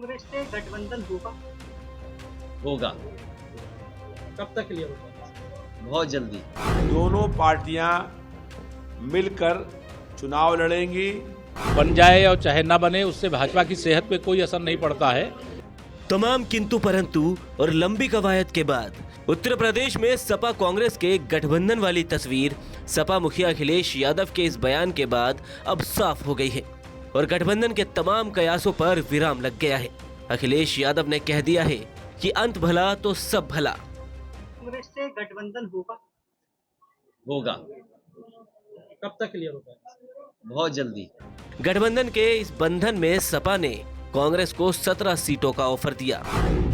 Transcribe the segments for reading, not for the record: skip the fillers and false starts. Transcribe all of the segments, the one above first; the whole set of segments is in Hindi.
कांग्रेस से गठबंधन होगा। होगा। कब तक क्लियर होगा? बहुत जल्दी। दोनों पार्टियां मिलकर चुनाव लड़ेंगी। बन जाए और चाहे ना बने, उससे भाजपा की सेहत पे कोई असर नहीं पड़ता है। तमाम किंतु परंतु और लंबी कवायद के बाद उत्तर प्रदेश में सपा कांग्रेस के गठबंधन वाली तस्वीर सपा मुखिया अखिलेश यादव के इस बयान के बाद अब साफ हो गई है और गठबंधन के तमाम कयासों पर विराम लग गया है। अखिलेश यादव ने कह दिया है कि अंत भला तो सब भला। कांग्रेस से गठबंधन होगा। होगा। कब तक क्लियर होगा? बहुत जल्दी। गठबंधन के इस बंधन में सपा ने कांग्रेस को 17 सीटों का ऑफर दिया,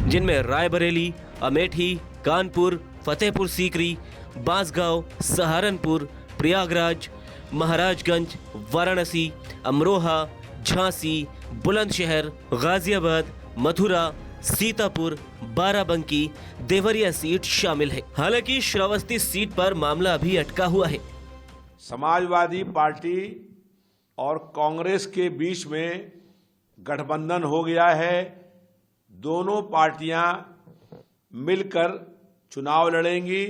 जिनमें रायबरेली, अमेठी, कानपुर, फतेहपुर सीकरी, बांसगांव, सहारनपुर, प्रयागराज, महाराजगंज, वाराणसी, अमरोहा, झांसी, बुलंदशहर, गाजियाबाद, मथुरा, सीतापुर, बाराबंकी, देवरिया सीट शामिल है। हालांकि श्रावस्ती सीट पर मामला अभी अटका हुआ है। समाजवादी पार्टी और कांग्रेस के बीच में गठबंधन हो गया है। दोनों पार्टियां मिलकर चुनाव लड़ेंगी।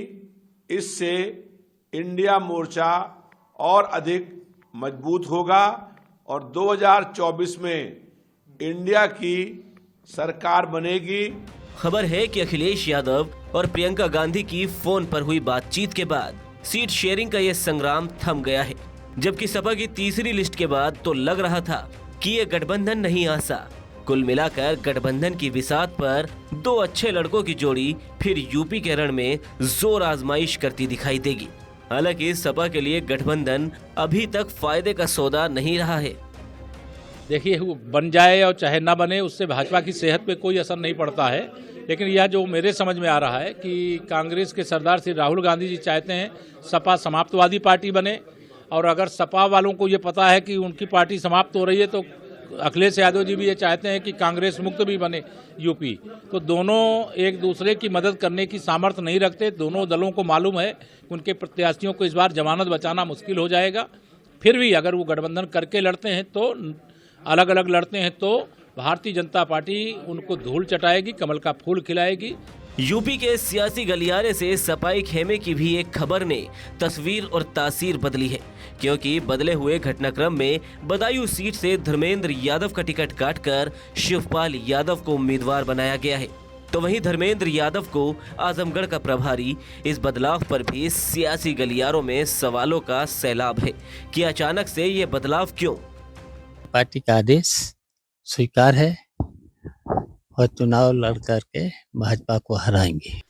इससे इंडिया मोर्चा और अधिक मजबूत होगा और 2024 में इंडिया की सरकार बनेगी। खबर है कि अखिलेश यादव और प्रियंका गांधी की फोन पर हुई बातचीत के बाद सीट शेयरिंग का यह संग्राम थम गया है, जबकि सपा की तीसरी लिस्ट के बाद तो लग रहा था कि ये गठबंधन नहीं आसा। कुल मिलाकर गठबंधन की विसात पर दो अच्छे लड़कों की जोड़ी फिर यूपी के रण में जोर आजमाइश करती दिखाई देगी। हालांकि सपा के लिए गठबंधन अभी तक फायदे का सौदा नहीं रहा है। देखिए, वो बन जाए और चाहे ना बने, उससे भाजपा की सेहत पे कोई असर नहीं पड़ता है। लेकिन यह जो मेरे समझ में आ रहा है कि कांग्रेस के सरदार श्री राहुल गांधी जी चाहते हैं सपा समाप्तवादी पार्टी बने, और अगर सपा वालों को ये पता है कि उनकी पार्टी समाप्त हो रही है तो अखिलेश यादव जी भी ये चाहते हैं कि कांग्रेस मुक्त भी बने यूपी। तो दोनों एक दूसरे की मदद करने की सामर्थ्य नहीं रखते। दोनों दलों को मालूम है कि उनके प्रत्याशियों को इस बार जमानत बचाना मुश्किल हो जाएगा। फिर भी अगर वो गठबंधन करके लड़ते हैं, तो अलग अलग लड़ते हैं, तो भारतीय जनता पार्टी उनको धूल चटाएगी, कमल का फूल खिलाएगी। यूपी के सियासी गलियारे से सपाई खेमे की भी एक खबर ने तस्वीर और तासीर बदली है, क्योंकि बदले हुए घटनाक्रम में बदायूं सीट से धर्मेंद्र यादव का टिकट काटकर शिवपाल यादव को उम्मीदवार बनाया गया है। तो वहीं धर्मेंद्र यादव को आजमगढ़ का प्रभारी। इस बदलाव पर भी सियासी गलियारों में सवालों का सैलाब है कि अचानक से ये बदलाव क्यों। पार्टी का आदेश स्वीकार है और चुनाव लड़ करके भाजपा को हराएंगे।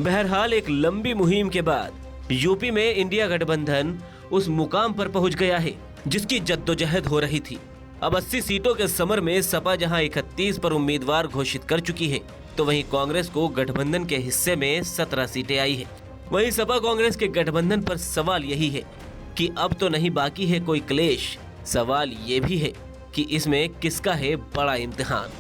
बहरहाल एक लंबी मुहिम के बाद यूपी में इंडिया गठबंधन उस मुकाम पर पहुंच गया है जिसकी जद्दोजहद हो रही थी। अब 80 सीटों के समर में सपा जहां 31 पर उम्मीदवार घोषित कर चुकी है, तो वहीं कांग्रेस को गठबंधन के हिस्से में 17 सीटें आई है। वहीं सपा कांग्रेस के गठबंधन पर सवाल यही है कि अब तो नहीं बाकी है कोई क्लेश। सवाल ये भी है कि इसमें किसका है बड़ा इम्तिहान।